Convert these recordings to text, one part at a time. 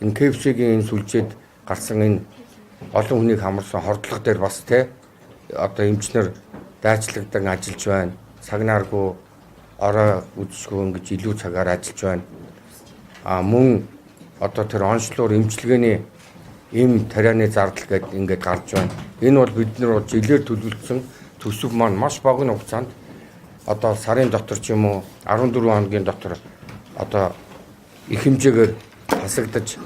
энэ КФС-ийн энэ сүлжээд гарсан энэ олон хүнийг хамарсан хордлого дээр бас те одоо эмчнэр дайчлагдан ажиллаж байна. Цагнааргүй орой үдшгүй ингэж илүү цагаар ажиллаж байна. Мөн одоо тэр онцлоор эмчилгээний эм тарианы зардал гэдэг ингээд гарч байна. Энэ бол бид нар жилээр төлөвлөсөн төсөв маань маш богино хугацаанд одоо сарын дотор ч юм уу 14 хоногийн дотор одоо их хэмжээгээр хасагдаж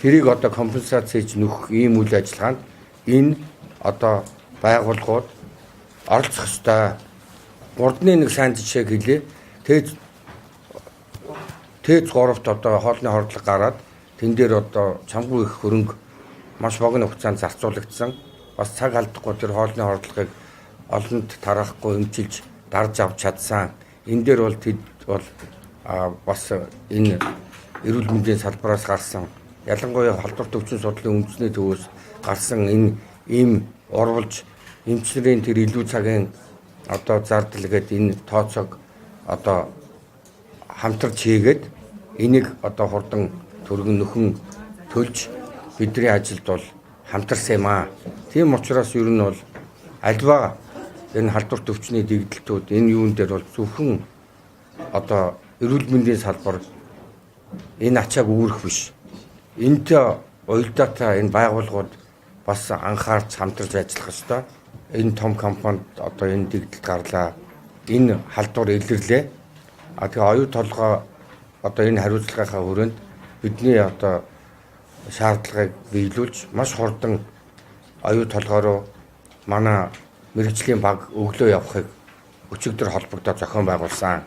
тэрийг одоо компенсац хийж нөхөх ийм үйл ажиллагаанд энэ одоо байгууллагууд оролцох ёстой. 3-1 сайн жишээг хэлье. Тэд 3-т одоо хоолны хордлого гараад тэн дээр одоо чамгүй их хөрөнгө маш богино хугацаанд зарцуулагдсан. Бас цаг алдахгүй тэр хоолны хордлогыг олонд тарахгүй эмчилж дарж авч чадсан. Энэ дээр бол тэд бол бас энэ эрүүл мэндийн салбараас гарсан ялангуяа халдвар төвчин судлалын үндэсний төвөөс гарсан энэ ийм урвалж эмчнэрийн тэр илүү цагийн одоо зардал гэдэг энэ тооцоог одоо хамтарч хийгээд энийг одоо хурдан түргэн нөхөн төлж бидний ажилд бол хамтарсан юм аа. Тийм учраас ер нь бол альва энэ халдвар төвчний дэгдэлтүүд энэ юун дээр бол зөвхөн одоо эрүүл мэндийн салбар энэ ачааг үүрэх биш. Энтэй уялдаатай энэ байгууллагууд бас анхаарч хамтарч ажиллах ёстой. Энэ том компанид одоо энэ дэгдэлт гарлаа. Энэ халдвар илэрлээ. Тэгээ оюу толгой одоо энэ хариуцлагынхаа хүрээнд бидний одоо шаардлагыг биелүүлж маш хурдан оюу толгой руу манай мэргэжлийн баг өглөө явахыг өчигдөр холбогдоод зохион байгуулсан.